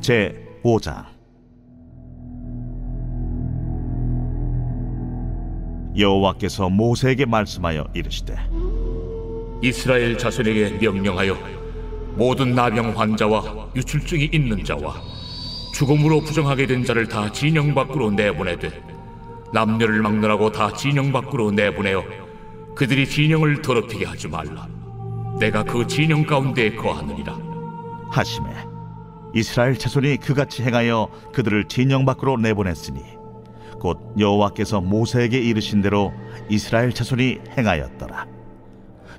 제5장. 여호와께서 모세에게 말씀하여 이르시되, 이스라엘 자손에게 명령하여 모든 나병 환자와 유출증이 있는 자와 죽음으로 부정하게 된 자를 다 진영 밖으로 내보내되 남녀를 막론하고 다 진영 밖으로 내보내어 그들이 진영을 더럽히게 하지 말라. 내가 그 진영 가운데에 거하느니라 하시매, 이스라엘 자손이 그같이 행하여 그들을 진영 밖으로 내보냈으니 곧 여호와께서 모세에게 이르신 대로 이스라엘 자손이 행하였더라.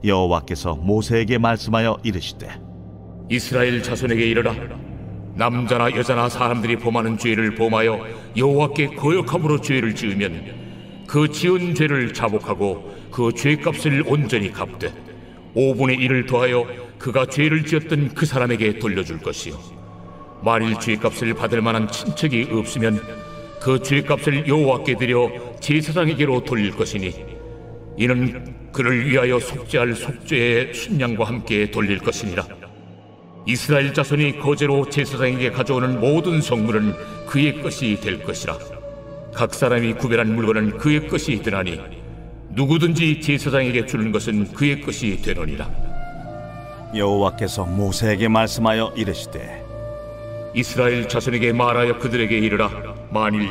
여호와께서 모세에게 말씀하여 이르시되, 이스라엘 자손에게 이르라. 남자나 여자나 사람들이 범하는 죄를 범하여 여호와께 거역함으로 죄를 지으면 그 지은 죄를 자복하고 그 죄값을 온전히 갚되 5분의 1을 더하여 그가 죄를 지었던 그 사람에게 돌려줄 것이요, 만일 죄값을 받을 만한 친척이 없으면 그 죄값을 여호와께 드려 제사장에게로 돌릴 것이니 이는 그를 위하여 속죄할 속죄의 순양과 함께 돌릴 것이니라. 이스라엘 자손이 거제로 제사장에게 가져오는 모든 성물은 그의 것이 될 것이라. 각 사람이 구별한 물건은 그의 것이 되나니 누구든지 제사장에게 주는 것은 그의 것이 되느니라. 여호와께서 모세에게 말씀하여 이르시되, 이스라엘 자손에게 말하여 그들에게 이르라. 만일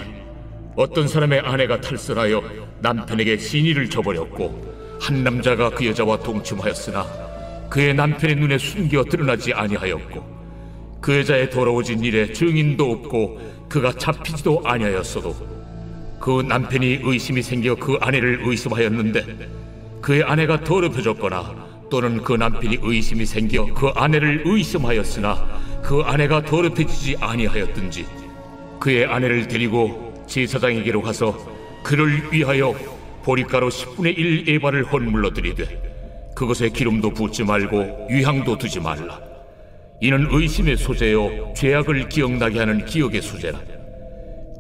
어떤 사람의 아내가 탈선하여 남편에게 신의를 저버렸고 한 남자가 그 여자와 동침하였으나 그의 남편의 눈에 숨겨 드러나지 아니하였고 그 여자의 더러워진 일에 증인도 없고 그가 잡히지도 아니하였어도 그 남편이 의심이 생겨 그 아내를 의심하였는데 그의 아내가 더럽혀졌거나 또는 그 남편이 의심이 생겨 그 아내를 의심하였으나 그 아내가 더럽혀지지 아니하였든지 그의 아내를 데리고 제사장에게로 가서 그를 위하여 보리가루 10분의 1 에바를 헌물로 드리되 그것에 기름도 붓지 말고 유향도 두지 말라. 이는 의심의 소재요 죄악을 기억나게 하는 기억의 소재라.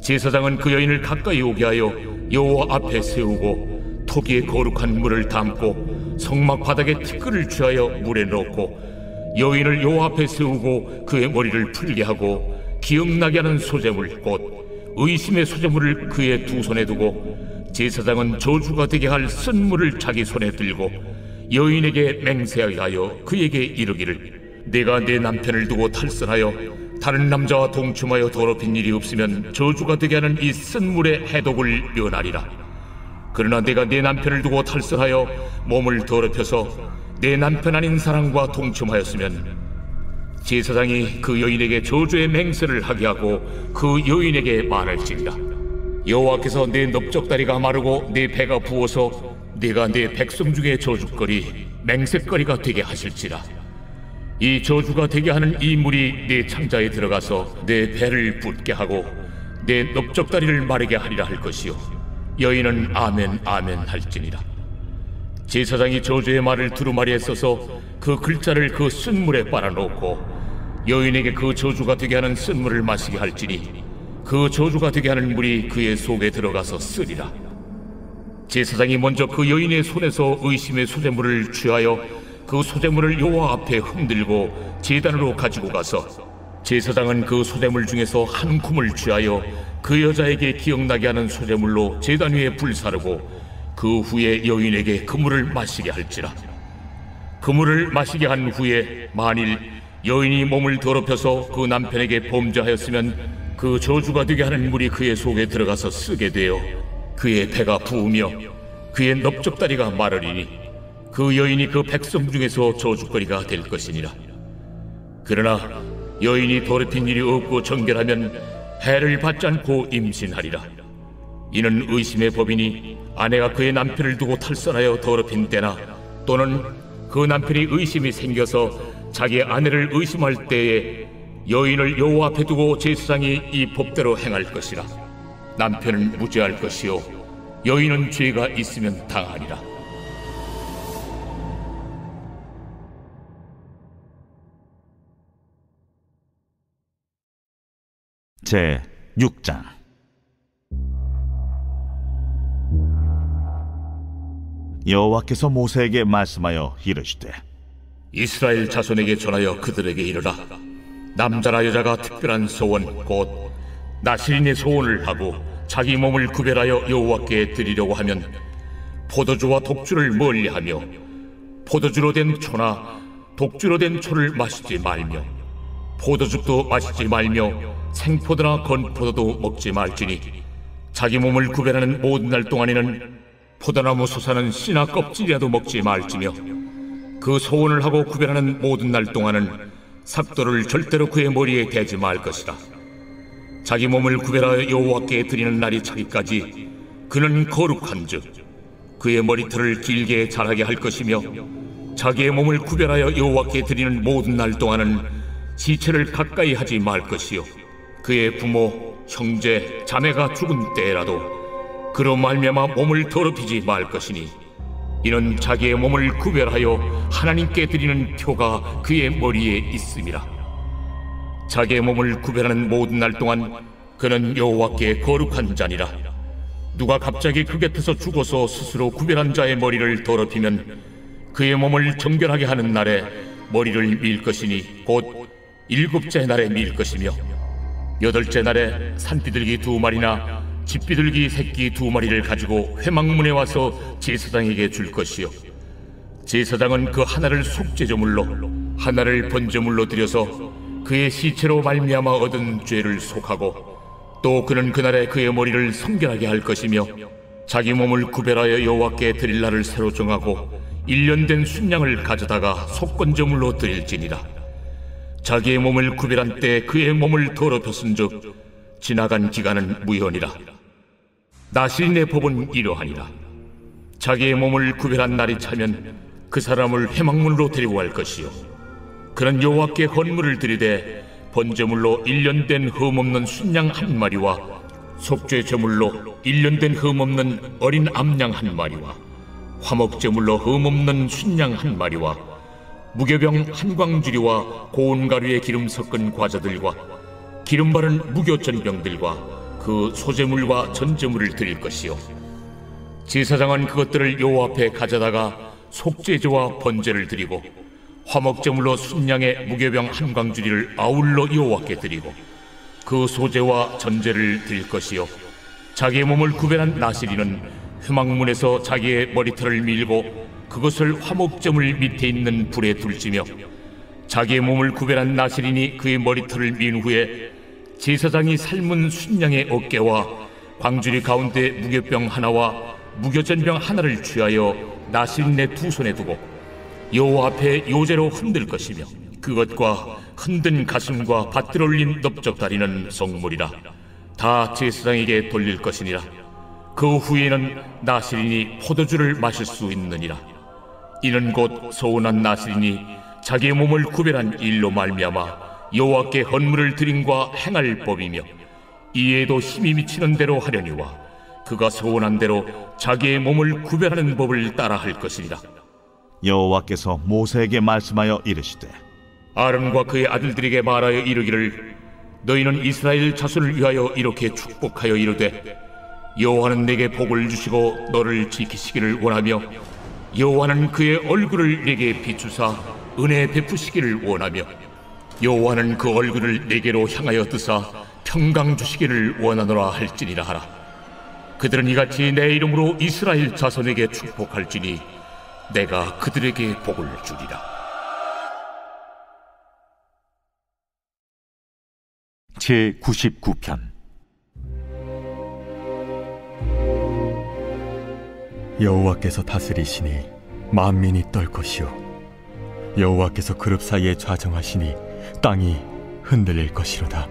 제사장은 그 여인을 가까이 오게 하여 여호와 앞에 세우고 토기에 거룩한 물을 담고 성막 바닥에 티끌을 취하여 물에 넣고 여인을 여호와 앞에 세우고 그의 머리를 풀게 하고 기억나게 하는 소재물 곧 의심의 소재물을 그의 두 손에 두고 제사장은 저주가 되게 할 쓴물을 자기 손에 들고 여인에게 맹세하여 그에게 이르기를, 내가 내 남편을 두고 탈선하여 다른 남자와 동침하여 더럽힌 일이 없으면 저주가 되게 하는 이 쓴물의 해독을 면하리라. 그러나 내가 내 남편을 두고 탈선하여 몸을 더럽혀서 내 남편 아닌 사람과 동침하였으면 제사장이 그 여인에게 저주의 맹세를 하게 하고 그 여인에게 말할지니라. 여호와께서 내 넓적다리가 마르고 내 배가 부어서 네가 내 백성 중에 저주거리 맹세거리가 되게 하실지라. 이 저주가 되게 하는 이 물이 내 창자에 들어가서 내 배를 붓게 하고 내 넓적다리를 마르게 하리라 할 것이요, 여인은 아멘 아멘 할지니라. 제사장이 저주의 말을 두루마리에 써서 그 글자를 그 쓴물에 빨아놓고 여인에게 그 저주가 되게 하는 쓴물을 마시게 할지니 그 저주가 되게 하는 물이 그의 속에 들어가서 쓰리라. 제사장이 먼저 그 여인의 손에서 의심의 소재물을 취하여 그 소재물을 여호와 앞에 흔들고 제단으로 가지고 가서 제사장은 그 소재물 중에서 한 쿰을 취하여 그 여자에게 기억나게 하는 소재물로 제단 위에 불사르고 그 후에 여인에게 그 물을 마시게 할지라. 그 물을 마시게 한 후에 만일 여인이 몸을 더럽혀서 그 남편에게 범죄하였으면 그 저주가 되게 하는 물이 그의 속에 들어가서 쓰게 되어 그의 배가 부으며 그의 넓적다리가 마르리니 그 여인이 그 백성 중에서 저주거리가 될 것이니라. 그러나 여인이 더럽힌 일이 없고 정결하면 해를 받지 않고 임신하리라. 이는 의심의 법이니 아내가 그의 남편을 두고 탈선하여 더럽힌 때나 또는 그 남편이 의심이 생겨서 자기 아내를 의심할 때에 여인을 여호와 앞에 두고 제사장이 이 법대로 행할 것이라. 남편은 무죄할 것이요 여인은 죄가 있으면 당하리라. 제6장. 여호와께서 모세에게 말씀하여 이르시되, 이스라엘 자손에게 전하여 그들에게 이르라. 남자나 여자가 특별한 소원 곧 나실인의 소원을 하고 자기 몸을 구별하여 여호와께 드리려고 하면 포도주와 독주를 멀리하며 포도주로 된 초나 독주로 된 초를 마시지 말며 포도즙도 마시지 말며 생포도나 건포도도 먹지 말지니 자기 몸을 구별하는 모든 날 동안에는 포도나무 솟아는 씨나 껍질이라도 먹지 말지며 그 소원을 하고 구별하는 모든 날 동안은 삭도를 절대로 그의 머리에 대지 말 것이라. 자기 몸을 구별하여 여호와께 드리는 날이 차기까지 그는 거룩한즉 그의 머리털을 길게 자라게 할 것이며 자기의 몸을 구별하여 여호와께 드리는 모든 날 동안은 시체를 가까이 하지 말 것이요 그의 부모, 형제, 자매가 죽은 때라도 그로 말미암아 몸을 더럽히지 말 것이니 이는 자기의 몸을 구별하여 하나님께 드리는 표가 그의 머리에 있음이라. 자기의 몸을 구별하는 모든 날 동안 그는 여호와께 거룩한 자니라. 누가 갑자기 그 곁에서 죽어서 스스로 구별한 자의 머리를 더럽히면 그의 몸을 정결하게 하는 날에 머리를 밀 것이니 곧 7째 날에 밀 것이며 8째 날에 산비둘기 2마리나 집비둘기 새끼 2마리를 가지고 회막문에 와서 제사장에게 줄 것이요 제사장은 그 하나를 속죄제물로 하나를 번제물로 드려서 그의 시체로 말미암아 얻은 죄를 속하고 또 그는 그날에 그의 머리를 성결하게 할 것이며 자기 몸을 구별하여 여호와께 드릴 날을 새로 정하고 1년 된 순양을 가져다가 속건제물로 드릴지니라. 자기의 몸을 구별한 때 그의 몸을 더럽혔은즉 지나간 기간은 무효니라. 나실인의 법은 이러하니라. 자기의 몸을 구별한 날이 차면 그 사람을 회막문으로 데리고 갈 것이요 그는 여호와께 헌물을 드리되 번제물로 1년 된 흠없는 순양 1마리와 속죄 제물로 1년 된 흠없는 어린 암양 1마리와 화목제물로 흠없는 순양 1마리와 무교병 1광주리와 고운 가루에 기름 섞은 과자들과 기름 바른 무교전병들과 그 소제물과 전제물을 드릴 것이요 제사장은 그것들을 여호와 앞에 가져다가 속죄제와 번제를 드리고 화목제물로 순양의 무교병 1광주리를 아울러 여호와께 드리고 그 소제와 전제를 드릴 것이요 자기의 몸을 구별한 나실인은 회막문에서 자기의 머리털을 밀고 그것을 화목제물 밑에 있는 불에 둘지며 자기의 몸을 구별한 나실인이 그의 머리털을 민 후에 제사장이 삶은 순양의 어깨와 광주리 가운데 무교병 하나와 무교전병 하나를 취하여 나실인의 2손에 두고 여호와 앞에 요제로 흔들 것이며 그것과 흔든 가슴과 받들어 올린 넓적다리는 성물이라. 다 제사장에게 돌릴 것이니라. 그 후에는 나실인이 포도주를 마실 수 있느니라. 이는 곧 소원한 나실인이 자기의 몸을 구별한 일로 말미암아 여호와께 헌물을 드림과 행할 법이며 이에도 힘이 미치는 대로 하려니와 그가 소원한 대로 자기의 몸을 구별하는 법을 따라 할 것이니라. 여호와께서 모세에게 말씀하여 이르시되 아론과 그의 아들들에게 말하여 이르기를 너희는 이스라엘 자손을 위하여 이렇게 축복하여 이르되 여호와는 내게 복을 주시고 너를 지키시기를 원하며 여호와는 그의 얼굴을 내게 비추사 은혜 베푸시기를 원하며 여호와는 그 얼굴을 내게로 향하여 드사 평강 주시기를 원하노라 할지니라 하라. 그들은 이같이 내 이름으로 이스라엘 자손에게 축복할지니 내가 그들에게 복을 주리라. 제99편 여호와께서 다스리시니 만민이 떨 것이요 여호와께서 그룹 사이에 좌정하시니 땅이 흔들릴 것이로다.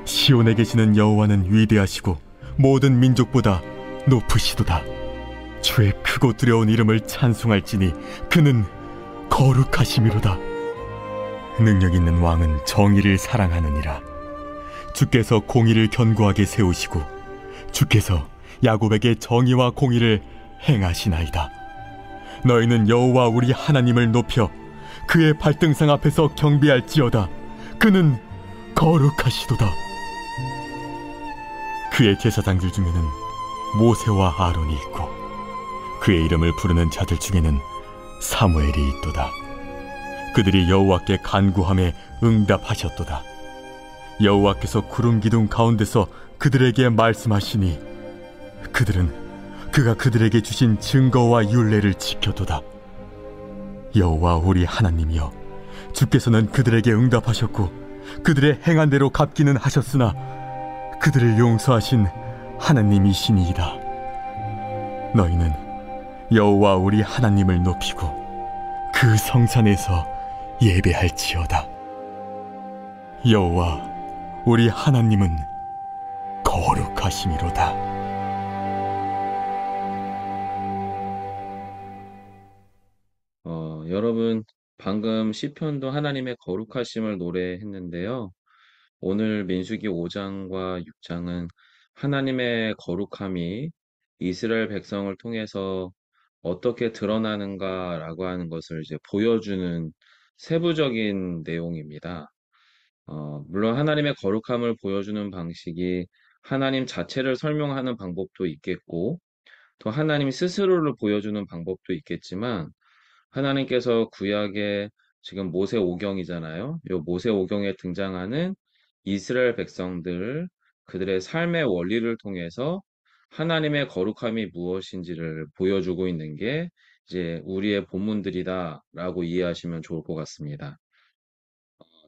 시온에 계시는 여호와는 위대하시고 모든 민족보다 높으시도다. 주의 크고 두려운 이름을 찬송할지니 그는 거룩하심이로다. 능력 있는 왕은 정의를 사랑하느니라. 주께서 공의를 견고하게 세우시고 주께서 야곱에게 정의와 공의를 행하시나이다. 너희는 여호와 우리 하나님을 높여 그의 발등상 앞에서 경배할지어다. 그는 거룩하시도다. 그의 제사장들 중에는 모세와 아론이 있고 그의 이름을 부르는 자들 중에는 사무엘이 있도다. 그들이 여호와께 간구함에 응답하셨도다. 여호와께서 구름 기둥 가운데서 그들에게 말씀하시니 그들은 그가 그들에게 주신 증거와 율례를 지켰도다. 여호와 우리 하나님이여, 주께서는 그들에게 응답하셨고 그들의 행한 대로 갚기는 하셨으나 그들을 용서하신 하나님이시니이다. 너희는 여호와 우리 하나님을 높이고 그 성산에서 예배할지어다. 여호와 우리 하나님은 거룩하심이로다. 여러분, 방금 시편도 하나님의 거룩하심을 노래했는데요. 오늘 민수기 5장과 6장은 하나님의 거룩함이 이스라엘 백성을 통해서 어떻게 드러나는가라고 하는 것을 이제 보여주는 세부적인 내용입니다. 물론 하나님의 거룩함을 보여주는 방식이 하나님 자체를 설명하는 방법도 있겠고, 또 하나님 스스로를 보여주는 방법도 있겠지만, 하나님께서 구약에 지금 모세오경이잖아요. 요 모세오경에 등장하는 이스라엘 백성들, 그들의 삶의 원리를 통해서 하나님의 거룩함이 무엇인지를 보여주고 있는 게 이제 우리의 본문들이다라고 이해하시면 좋을 것 같습니다.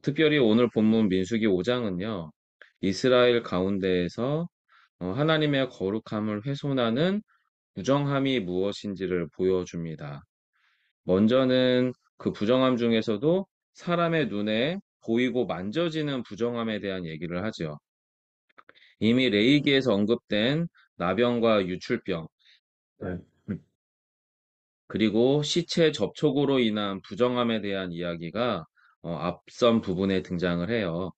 특별히 오늘 본문 민수기 5장은요, 이스라엘 가운데에서 하나님의 거룩함을 훼손하는 부정함이 무엇인지를 보여줍니다. 먼저는 그 부정함 중에서도 사람의 눈에 보이고 만져지는 부정함에 대한 얘기를 하죠. 이미 레위기에서 언급된 나병과 유출병, 네. 그리고 시체 접촉으로 인한 부정함에 대한 이야기가 앞선 부분에 등장을 해요.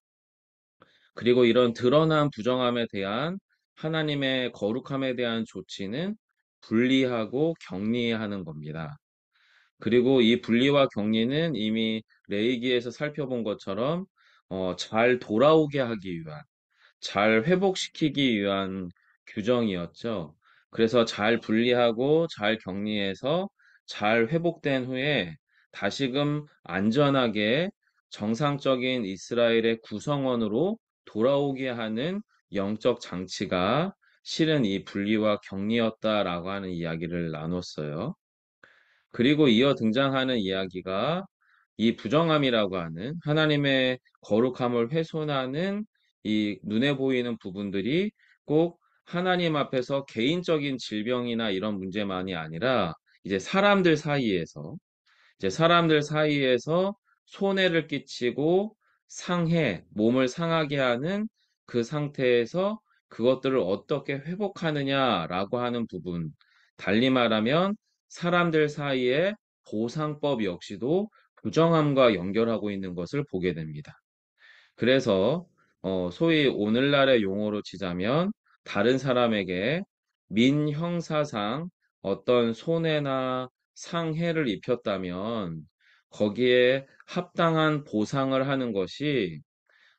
그리고 이런 드러난 부정함에 대한 하나님의 거룩함에 대한 조치는 분리하고 격리하는 겁니다. 그리고 이 분리와 격리는 이미 레위기에서 살펴본 것처럼 잘 돌아오게 하기 위한, 잘 회복시키기 위한 규정이었죠. 그래서 잘 분리하고 잘 격리해서 잘 회복된 후에 다시금 안전하게 정상적인 이스라엘의 구성원으로 돌아오게 하는 영적 장치가 실은 이 분리와 격리였다라고 하는 이야기를 나눴어요. 그리고 이어 등장하는 이야기가 이 부정함이라고 하는 하나님의 거룩함을 훼손하는 이 눈에 보이는 부분들이 꼭 하나님 앞에서 개인적인 질병이나 이런 문제만이 아니라 이제 사람들 사이에서 손해를 끼치고 몸을 상하게 하는 그 상태에서 그것들을 어떻게 회복하느냐라고 하는 부분. 달리 말하면 사람들 사이의 보상법 역시도 부정함과 연결하고 있는 것을 보게 됩니다. 그래서 소위 오늘날의 용어로 치자면 다른 사람에게 민형사상 어떤 손해나 상해를 입혔다면 거기에 합당한 보상을 하는 것이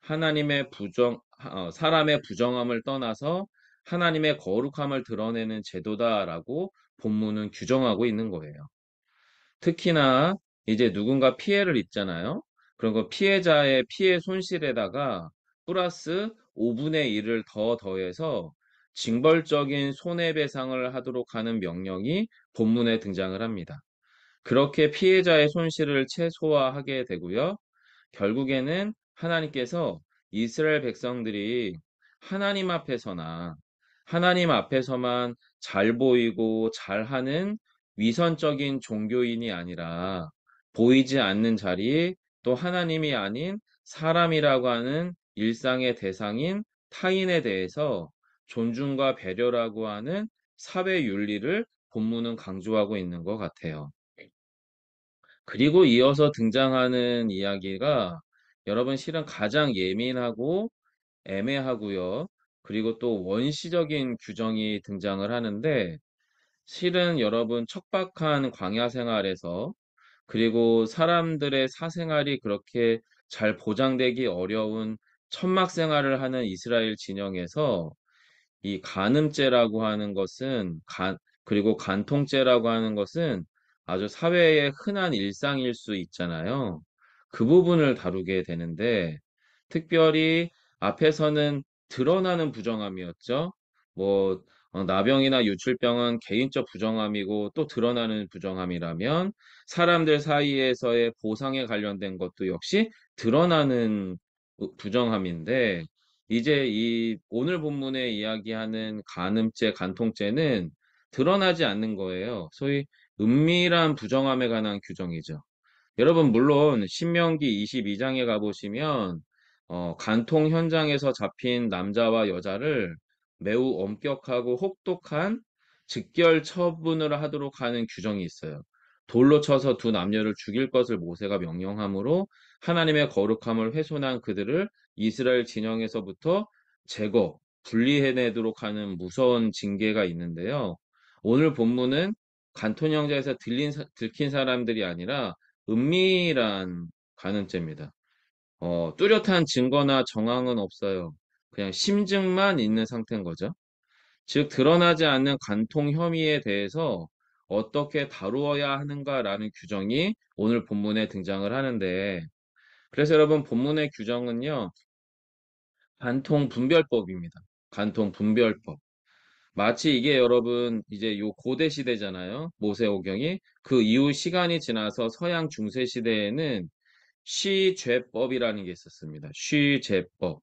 사람의 부정함을 떠나서 하나님의 거룩함을 드러내는 제도다라고 본문은 규정하고 있는 거예요. 특히나 이제 누군가 피해를 입잖아요. 그런 거 피해자의 피해 손실에다가 플러스 5분의 1을 더 더해서 징벌적인 손해배상을 하도록 하는 명령이 본문에 등장을 합니다. 그렇게 피해자의 손실을 최소화하게 되고요. 결국에는 하나님께서 이스라엘 백성들이 하나님 앞에서나 하나님 앞에서만 잘 보이고 잘하는 위선적인 종교인이 아니라 보이지 않는 자리 또 하나님이 아닌 사람이라고 하는 일상의 대상인 타인에 대해서 존중과 배려라고 하는 사회 윤리를 본문은 강조하고 있는 것 같아요. 그리고 이어서 등장하는 이야기가 여러분 실은 가장 예민하고 애매하고요. 그리고 또 원시적인 규정이 등장을 하는데 실은 여러분 척박한 광야 생활에서 그리고 사람들의 사생활이 그렇게 잘 보장되기 어려운 천막 생활을 하는 이스라엘 진영에서 이 간음죄라고 하는 것은 그리고 간통죄라고 하는 것은 아주 사회의 흔한 일상일 수 있잖아요. 그 부분을 다루게 되는데 특별히 앞에서는 드러나는 부정함이었죠. 뭐 나병이나 유출병은 개인적 부정함이고 또 드러나는 부정함이라면 사람들 사이에서의 보상에 관련된 것도 역시 드러나는 부정함인데 이제 이 오늘 본문에 이야기하는 간음죄, 간통죄는 드러나지 않는 거예요. 소위 은밀한 부정함에 관한 규정이죠. 여러분, 물론 신명기 22장에 가보시면 간통 현장에서 잡힌 남자와 여자를 매우 엄격하고 혹독한 즉결 처분을 하도록 하는 규정이 있어요. 돌로 쳐서 두 남녀를 죽일 것을 모세가 명령함으로 하나님의 거룩함을 훼손한 그들을 이스라엘 진영에서부터 제거, 분리해내도록 하는 무서운 징계가 있는데요. 오늘 본문은 간통 형제에서 들킨 사람들이 아니라 은밀한 간음죄입니다. 뚜렷한 증거나 정황은 없어요. 그냥 심증만 있는 상태인 거죠. 즉, 드러나지 않는 간통 혐의에 대해서 어떻게 다루어야 하는가라는 규정이 오늘 본문에 등장을 하는데, 그래서 여러분, 본문의 규정은요, 간통 분별법입니다. 간통 분별법. 마치 이게 여러분, 이제 요 고대 시대잖아요. 모세오경이. 그 이후 시간이 지나서 서양 중세 시대에는 시죄법이라는 게 있었습니다. 시죄법.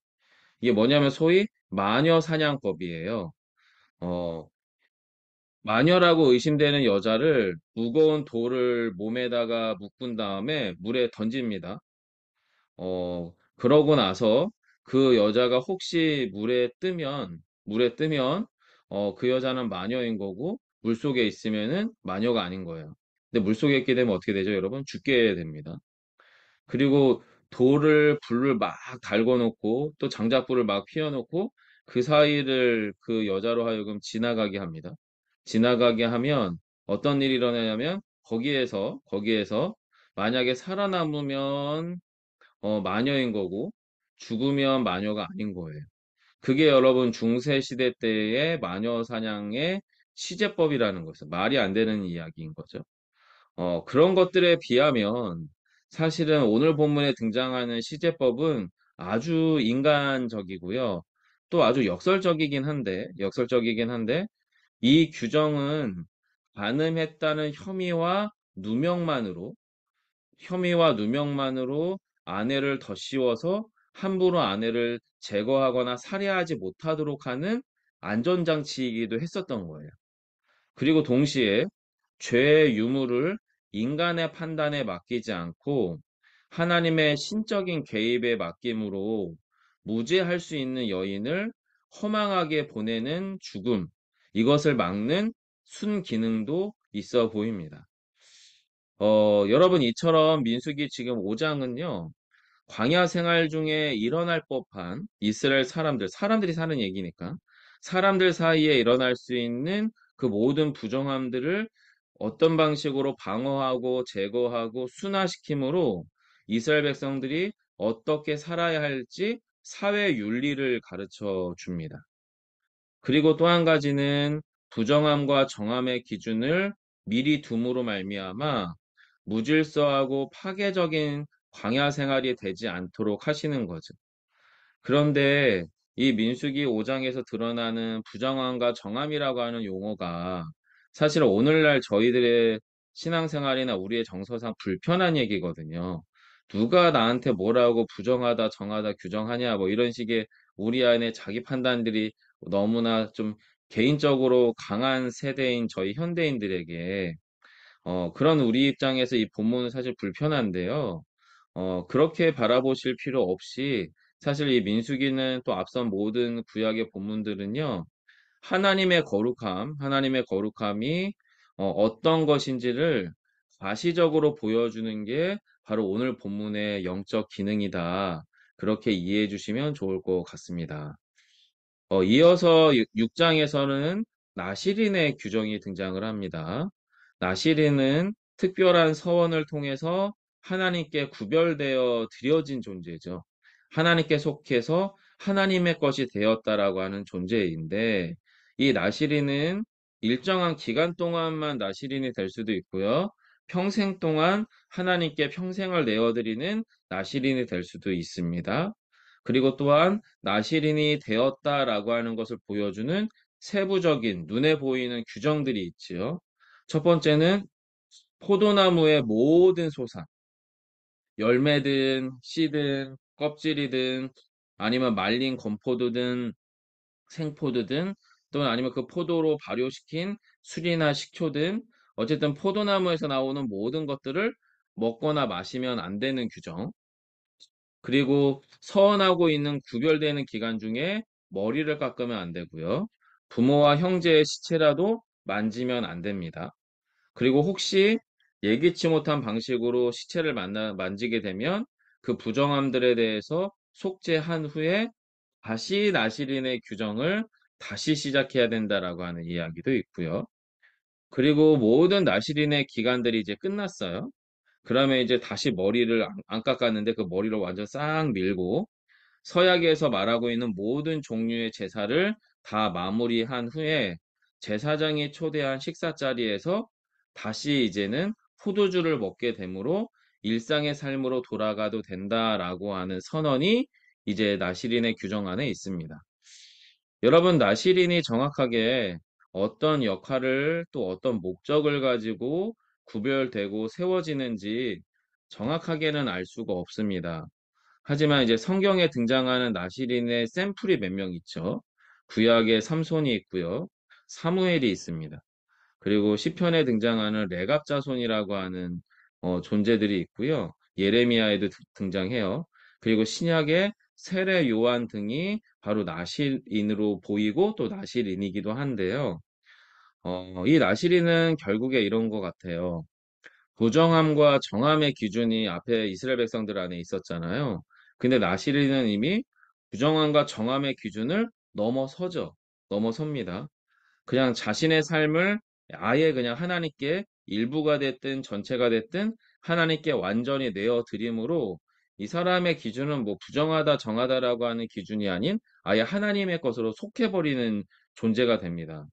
이게 뭐냐면 소위 마녀 사냥법이에요. 어, 마녀라고 의심되는 여자를 무거운 돌을 몸에다가 묶은 다음에 물에 던집니다. 그러고 나서 그 여자가 혹시 물에 뜨면, 그 여자는 마녀인 거고, 물속에 있으면은 마녀가 아닌 거예요. 근데 물속에 있게 되면 어떻게 되죠, 여러분? 죽게 됩니다. 그리고 불을 막 달궈 놓고 또 장작불을 막 피워 놓고 그 사이를 그 여자로 하여금 지나가게 합니다. 지나가게 하면 어떤 일이 일어나냐면 거기에서 만약에 살아남으면 마녀인 거고 죽으면 마녀가 아닌 거예요. 그게 여러분 중세 시대 때의 마녀 사냥의 시제법이라는 거죠. 말이 안 되는 이야기인 거죠. 그런 것들에 비하면 사실은 오늘 본문에 등장하는 시제법은 아주 인간적이고요. 또 아주 역설적이긴 한데, 이 규정은 간음했다는 혐의와 누명만으로 아내를 덧씌워서 함부로 아내를 제거하거나 살해하지 못하도록 하는 안전장치이기도 했었던 거예요. 그리고 동시에 죄의 유무를 인간의 판단에 맡기지 않고 하나님의 신적인 개입에 맡김으로 무죄할 수 있는 여인을 허망하게 보내는 죽음, 이것을 막는 순기능도 있어 보입니다. 여러분, 이처럼 민수기 지금 5장은요, 광야 생활 중에 일어날 법한 이스라엘 사람들이 사는 얘기니까, 사람들 사이에 일어날 수 있는 그 모든 부정함들을 어떤 방식으로 방어하고 제거하고 순화시킴으로 이스라엘 백성들이 어떻게 살아야 할지 사회 윤리를 가르쳐 줍니다. 그리고 또 한 가지는 부정함과 정함의 기준을 미리 둠으로 말미암아 무질서하고 파괴적인 광야 생활이 되지 않도록 하시는 거죠. 그런데 이 민수기 5장에서 드러나는 부정함과 정함이라고 하는 용어가 사실 오늘날 저희들의 신앙생활이나 우리의 정서상 불편한 얘기거든요. 누가 나한테 뭐라고 부정하다, 정하다, 규정하냐, 뭐 이런 식의 우리 안에 자기 판단들이 너무나 좀 개인적으로 강한 세대인 저희 현대인들에게 그런 우리 입장에서 이 본문은 사실 불편한데요. 그렇게 바라보실 필요 없이 사실 이 민수기는 또 앞선 모든 구약의 본문들은요. 하나님의 거룩함이 어떤 것인지를 가시적으로 보여주는 게 바로 오늘 본문의 영적 기능이다. 그렇게 이해해 주시면 좋을 것 같습니다. 이어서 6장에서는 나시린의 규정이 등장을 합니다. 나시린은 특별한 서원을 통해서 하나님께 구별되어 드려진 존재죠. 하나님께 속해서 하나님의 것이 되었다라고 하는 존재인데, 이 나시린은 일정한 기간 동안만 나시린이 될 수도 있고요. 평생 동안 하나님께 평생을 내어드리는 나실인이 될 수도 있습니다. 그리고 또한 나실인이 되었다라고 하는 것을 보여주는 세부적인 눈에 보이는 규정들이 있지요. 첫 번째는 포도나무의 모든 소산, 열매든 씨든 껍질이든 아니면 말린 건포도든 생포도든 또는 아니면 그 포도로 발효시킨 술이나 식초든 어쨌든 포도나무에서 나오는 모든 것들을 먹거나 마시면 안 되는 규정. 그리고 서원하고 있는 구별되는 기간 중에 머리를 깎으면 안 되고요. 부모와 형제의 시체라도 만지면 안 됩니다. 그리고 혹시 예기치 못한 방식으로 시체를 만지게 되면 그 부정함들에 대해서 속죄한 후에 다시 나시린의 규정을 다시 시작해야 된다라고 하는 이야기도 있고요. 그리고 모든 나시린의 기간들이 이제 끝났어요. 그러면 이제 다시 머리를 안 깎았는데 그 머리를 완전 싹 밀고 서약에서 말하고 있는 모든 종류의 제사를 다 마무리한 후에 제사장이 초대한 식사 자리에서 다시 이제는 포도주를 먹게 되므로 일상의 삶으로 돌아가도 된다라고 하는 선언이 이제 나시린의 규정 안에 있습니다. 여러분, 나시린이 정확하게 어떤 역할을 또 어떤 목적을 가지고 구별되고 세워지는지 정확하게는 알 수가 없습니다. 하지만 이제 성경에 등장하는 나시린의 샘플이 몇 명 있죠. 구약에 삼손이 있고요. 사무엘이 있습니다. 그리고 시편에 등장하는 레갑 자손이라고 하는 존재들이 있고요. 예레미야에도 등장해요. 그리고 신약에 세례 요한 등이 바로 나실인으로 보이고 또 나실인이기도 한데요. 이 나실인은 결국에 이런 것 같아요. 부정함과 정함의 기준이 앞에 이스라엘 백성들 안에 있었잖아요. 근데 나시린은 이미 부정함과 정함의 기준을 넘어서죠. 넘어섭니다. 그냥 자신의 삶을 아예 그냥 하나님께 일부가 됐든 전체가 됐든 하나님께 완전히 내어 드림으로 이 사람의 기준은 뭐 부정하다, 정하다라고 하는 기준이 아닌 아예 하나님의 것으로 속해버리는 존재가 됩니다.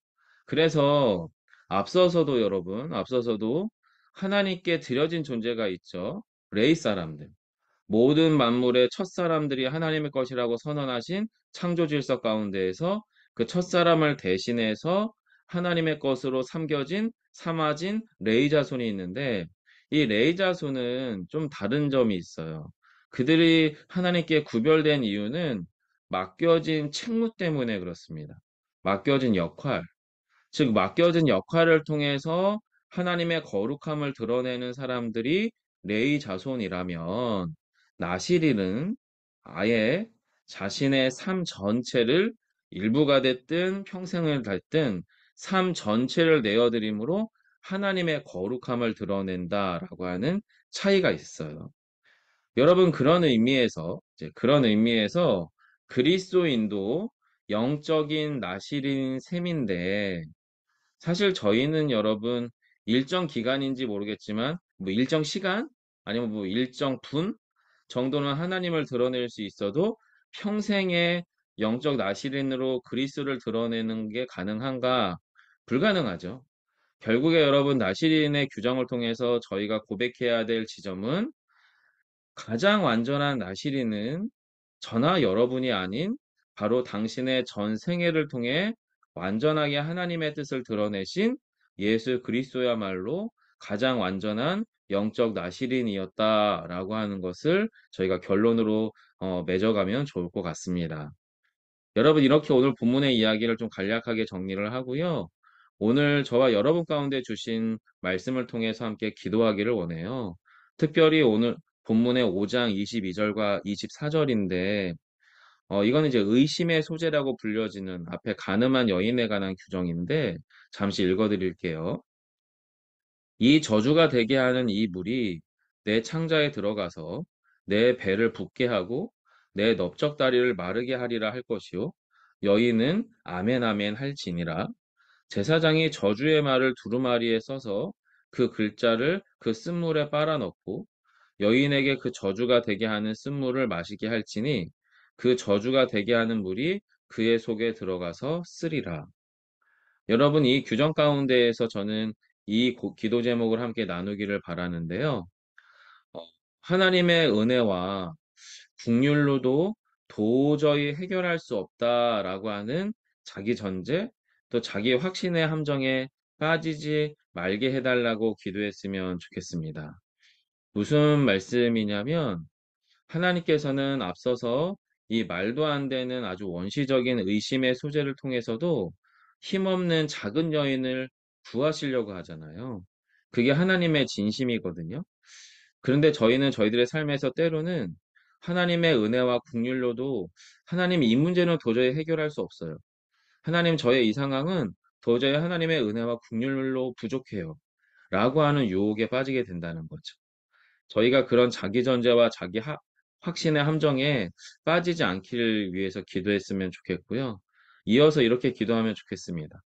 그래서 앞서서도 여러분, 앞서서도 하나님께 드려진 존재가 있죠. 레위 사람들. 모든 만물의 첫사람들이 하나님의 것이라고 선언하신 창조 질서 가운데에서 그 첫사람을 대신해서 하나님의 것으로 삼아진 레위 자손이 있는데 이 레위 자손은 좀 다른 점이 있어요. 그들이 하나님께 구별된 이유는 맡겨진 책무 때문에 그렇습니다. 맡겨진 역할. 즉 맡겨진 역할을 통해서 하나님의 거룩함을 드러내는 사람들이 레위 자손이라면 나시릴은 아예 자신의 삶 전체를 일부가 됐든 평생을 됐든 삶 전체를 내어드림으로 하나님의 거룩함을 드러낸다라고 하는 차이가 있어요. 여러분 그런 의미에서 그리스도인도 영적인 나시린 셈인데 사실 저희는 여러분 일정 기간인지 모르겠지만 뭐 일정 시간 아니면 뭐 일정 분 정도는 하나님을 드러낼 수 있어도 평생의 영적 나시린으로 그리스도를 드러내는 게 가능한가? 불가능하죠. 결국에 여러분 나시린의 규정을 통해서 저희가 고백해야 될 지점은 가장 완전한 나시린은 저나 여러분이 아닌 바로 당신의 전 생애를 통해 완전하게 하나님의 뜻을 드러내신 예수 그리스도야말로 가장 완전한 영적 나시린이었다라고 하는 것을 저희가 결론으로 맺어가면 좋을 것 같습니다. 여러분 이렇게 오늘 본문의 이야기를 좀 간략하게 정리를 하고요. 오늘 저와 여러분 가운데 주신 말씀을 통해서 함께 기도하기를 원해요. 특별히 오늘 본문의 5장 22절과 24절인데 이거는 이제 의심의 소재라고 불려지는 앞에 가늠한 여인에 관한 규정인데 잠시 읽어드릴게요. 이 저주가 되게 하는 이 물이 내 창자에 들어가서 내 배를 붓게 하고 내 넓적다리를 마르게 하리라 할 것이요. 여인은 아멘 아멘 할지니라. 제사장이 저주의 말을 두루마리에 써서 그 글자를 그 쓴물에 빨아넣고 여인에게 그 저주가 되게 하는 쓴물을 마시게 할지니 그 저주가 되게 하는 물이 그의 속에 들어가서 쓰리라. 여러분 이 규정 가운데에서 저는 이 기도 제목을 함께 나누기를 바라는데요. 어, 하나님의 은혜와 국률로도 도저히 해결할 수 없다라고 하는 자기 전제, 또 자기 확신의 함정에 빠지지 말게 해달라고 기도했으면 좋겠습니다. 무슨 말씀이냐면, 하나님께서는 앞서서 이 말도 안 되는 아주 원시적인 의심의 소재를 통해서도 힘없는 작은 여인을 구하시려고 하잖아요. 그게 하나님의 진심이거든요. 그런데 저희는 저희들의 삶에서 때로는 하나님의 은혜와 긍휼로도 하나님 이 문제는 도저히 해결할 수 없어요. 하나님 저의 이 상황은 도저히 하나님의 은혜와 긍휼로 부족해요. 라고 하는 유혹에 빠지게 된다는 거죠. 저희가 그런 자기 전제와 자기 확신의 함정에 빠지지 않기를 위해서 기도했으면 좋겠고요. 이어서 이렇게 기도하면 좋겠습니다.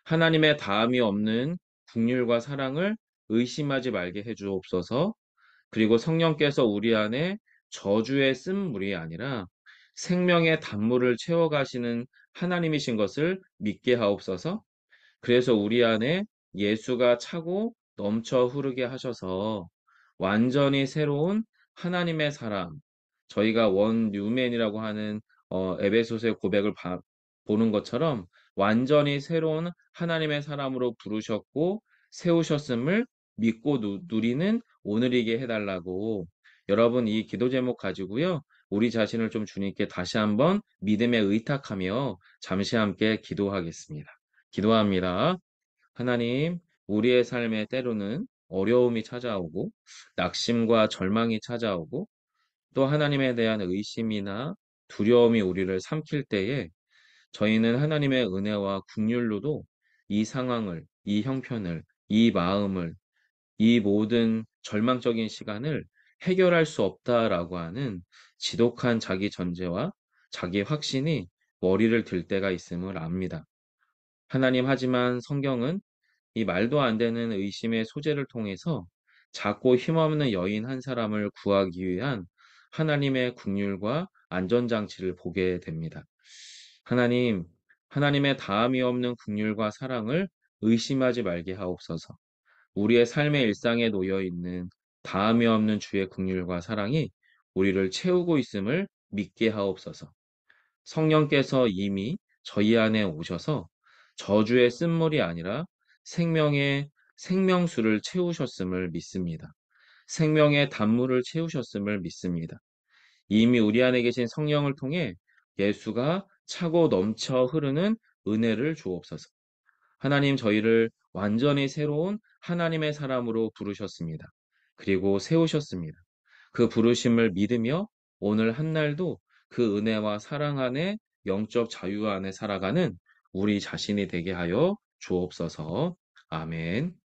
하나님의 다함이 없는 긍휼과 사랑을 의심하지 말게 해 주옵소서. 그리고 성령께서 우리 안에 저주의 쓴물이 아니라 생명의 단물을 채워 가시는 하나님이신 것을 믿게 하옵소서. 그래서 우리 안에 예수가 차고 넘쳐 흐르게 하셔서 완전히 새로운 하나님의 사람, 저희가 원 뉴맨이라고 하는 에베소서의 고백을 보는 것처럼 완전히 새로운 하나님의 사람으로 부르셨고 세우셨음을 믿고 누리는 오늘이게 해달라고. 여러분 이 기도 제목 가지고요. 우리 자신을 좀 주님께 다시 한번 믿음에 의탁하며 잠시 함께 기도하겠습니다. 기도합니다. 하나님, 우리의 삶에 때로는 어려움이 찾아오고, 낙심과 절망이 찾아오고, 또 하나님에 대한 의심이나 두려움이 우리를 삼킬 때에 저희는 하나님의 은혜와 긍휼로도 이 상황을, 이 형편을, 이 마음을, 이 모든 절망적인 시간을 해결할 수 없다라고 하는 지독한 자기 전제와 자기 확신이 머리를 들 때가 있음을 압니다. 하나님, 하지만 성경은 이 말도 안 되는 의심의 소재를 통해서 작고 힘없는 여인 한 사람을 구하기 위한 하나님의 긍휼과 안전장치를 보게 됩니다. 하나님, 하나님의 다함이 없는 긍휼과 사랑을 의심하지 말게 하옵소서. 우리의 삶의 일상에 놓여 있는 다함이 없는 주의 긍휼과 사랑이 우리를 채우고 있음을 믿게 하옵소서. 성령께서 이미 저희 안에 오셔서 저주의 쓴물이 아니라 생명의 생명수를 채우셨음을 믿습니다. 생명의 단물을 채우셨음을 믿습니다. 이미 우리 안에 계신 성령을 통해 예수가 차고 넘쳐 흐르는 은혜를 주옵소서. 하나님 저희를 완전히 새로운 하나님의 사람으로 부르셨습니다. 그리고 세우셨습니다. 그 부르심을 믿으며 오늘 한날도 그 은혜와 사랑 안에 영적 자유 안에 살아가는 우리 자신이 되게 하여 주옵소서. 아멘.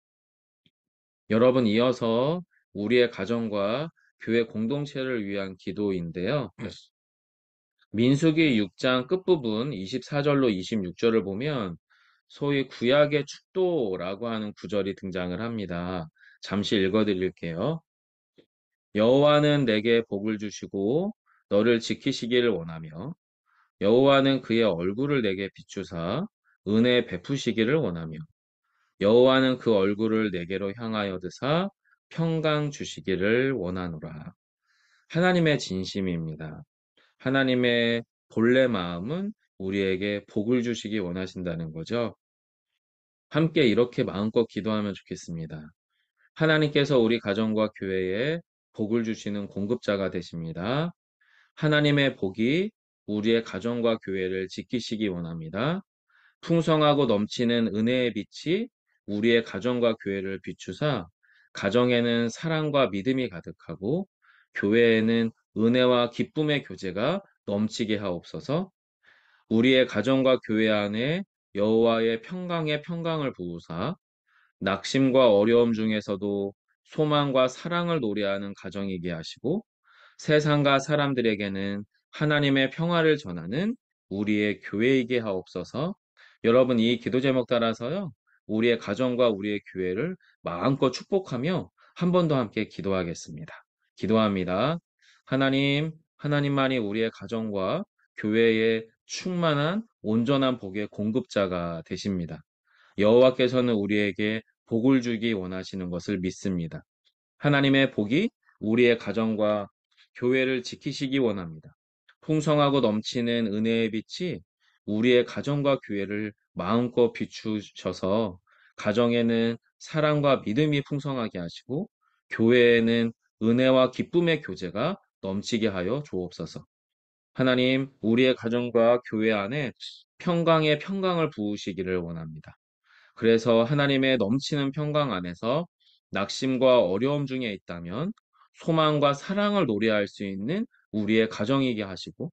여러분 이어서 우리의 가정과 교회 공동체를 위한 기도인데요. 민수기 6장 끝부분 24절로 26절을 보면 소위 구약의 축도라고 하는 구절이 등장을 합니다. 잠시 읽어드릴게요. 여호와는 내게 복을 주시고 너를 지키시기를 원하며 여호와는 그의 얼굴을 내게 비추사 은혜 베푸시기를 원하며 여호와는 그 얼굴을 내게로 향하여 드사 평강 주시기를 원하노라. 하나님의 진심입니다. 하나님의 본래 마음은 우리에게 복을 주시기 원하신다는 거죠. 함께 이렇게 마음껏 기도하면 좋겠습니다. 하나님께서 우리 가정과 교회에 복을 주시는 공급자가 되십니다. 하나님의 복이 우리의 가정과 교회를 지키시기 원합니다. 풍성하고 넘치는 은혜의 빛이 우리의 가정과 교회를 비추사 가정에는 사랑과 믿음이 가득하고 교회에는 은혜와 기쁨의 교제가 넘치게 하옵소서. 우리의 가정과 교회 안에 여호와의 평강의 평강을 부으사 낙심과 어려움 중에서도 소망과 사랑을 노래하는 가정이게 하시고 세상과 사람들에게는 하나님의 평화를 전하는 우리의 교회이게 하옵소서. 여러분 이 기도 제목 따라서요. 우리의 가정과 우리의 교회를 마음껏 축복하며 한 번 더 함께 기도하겠습니다. 기도합니다. 하나님, 하나님만이 우리의 가정과 교회에 충만한 온전한 복의 공급자가 되십니다. 여호와께서는 우리에게 복을 주기 원하시는 것을 믿습니다. 하나님의 복이 우리의 가정과 교회를 지키시기 원합니다. 풍성하고 넘치는 은혜의 빛이 우리의 가정과 교회를 마음껏 비추셔서 가정에는 사랑과 믿음이 풍성하게 하시고 교회에는 은혜와 기쁨의 교제가 넘치게 하여 주옵소서. 하나님, 우리의 가정과 교회 안에 평강의 평강을 부으시기를 원합니다. 그래서 하나님의 넘치는 평강 안에서 낙심과 어려움 중에 있다면 소망과 사랑을 노래할 수 있는 우리의 가정이게 하시고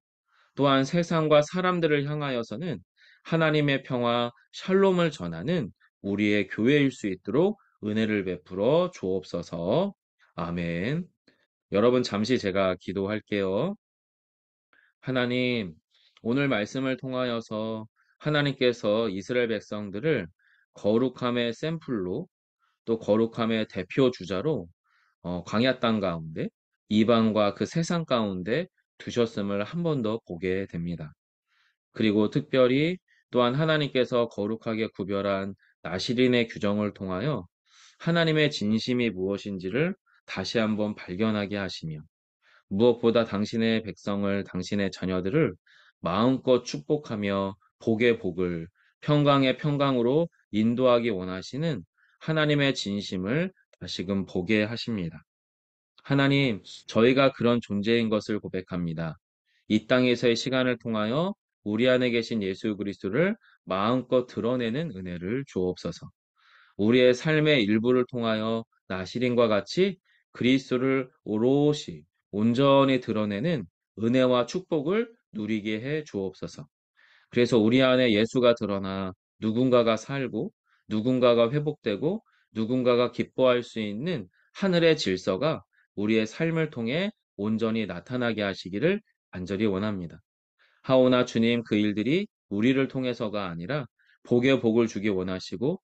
또한 세상과 사람들을 향하여서는 하나님의 평화, 샬롬을 전하는 우리의 교회일 수 있도록 은혜를 베풀어 주옵소서. 아멘. 여러분 잠시 제가 기도할게요. 하나님, 오늘 말씀을 통하여서 하나님께서 이스라엘 백성들을 거룩함의 샘플로 또 거룩함의 대표 주자로 광야 땅 가운데 이방과 그 세상 가운데 두셨음을 한 번 더 보게 됩니다. 그리고 특별히 또한 하나님께서 거룩하게 구별한 나시린의 규정을 통하여 하나님의 진심이 무엇인지를 다시 한번 발견하게 하시며 무엇보다 당신의 백성을, 당신의 자녀들을 마음껏 축복하며 복의 복을, 평강의 평강으로 인도하기 원하시는 하나님의 진심을 다시금 보게 하십니다. 하나님, 저희가 그런 존재인 것을 고백합니다. 이 땅에서의 시간을 통하여 우리 안에 계신 예수 그리스도를 마음껏 드러내는 은혜를 주옵소서. 우리의 삶의 일부를 통하여 나시린과 같이 그리스도를 오롯이 온전히 드러내는 은혜와 축복을 누리게 해 주옵소서. 그래서 우리 안에 예수가 드러나 누군가가 살고 누군가가 회복되고 누군가가 기뻐할 수 있는 하늘의 질서가 우리의 삶을 통해 온전히 나타나게 하시기를 간절히 원합니다. 하오나 주님 그 일들이 우리를 통해서가 아니라 복의 복을 주기 원하시고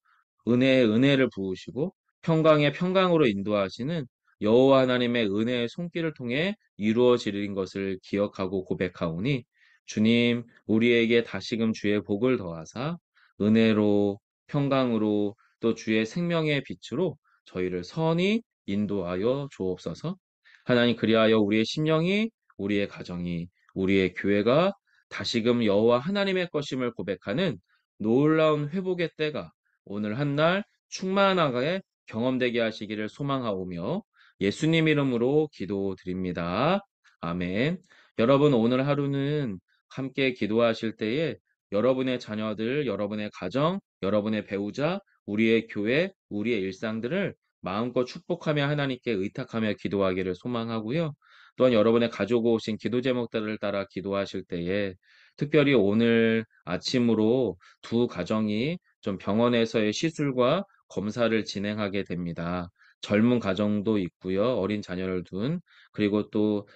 은혜의 은혜를 부으시고 평강의 평강으로 인도하시는 여호와 하나님의 은혜의 손길을 통해 이루어지는 것을 기억하고 고백하오니 주님 우리에게 다시금 주의 복을 더하사 은혜로 평강으로 또 주의 생명의 빛으로 저희를 선히 인도하여 주옵소서. 하나님 그리하여 우리의 심령이 우리의 가정이 우리의 교회가 다시금 여호와 하나님의 것임을 고백하는 놀라운 회복의 때가 오늘 한날 충만하게 경험되게 하시기를 소망하오며 예수님 이름으로 기도드립니다. 아멘. 여러분 오늘 하루는 함께 기도하실 때에 여러분의 자녀들, 여러분의 가정, 여러분의 배우자, 우리의 교회, 우리의 일상들을 마음껏 축복하며 하나님께 의탁하며 기도하기를 소망하고요. 또한 여러분의 가지고 오신 기도 제목들을 따라 기도하실 때에 특별히 오늘 아침으로 두 가정이 좀 병원에서의 시술과 검사를 진행하게 됩니다. 젊은 가정도 있고요. 어린 자녀를 둔 그리고 또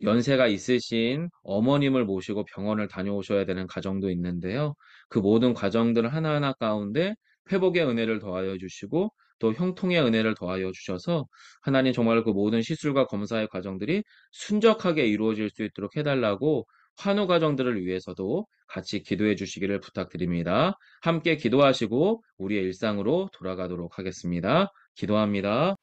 연세가 있으신 어머님을 모시고 병원을 다녀오셔야 되는 가정도 있는데요. 그 모든 가정들 하나하나 가운데 회복의 은혜를 더하여 주시고 또 형통의 은혜를 더하여 주셔서 하나님 정말 그 모든 시술과 검사의 과정들이 순적하게 이루어질 수 있도록 해달라고 환우 가정들을 위해서도 같이 기도해 주시기를 부탁드립니다. 함께 기도하시고 우리의 일상으로 돌아가도록 하겠습니다. 기도합니다.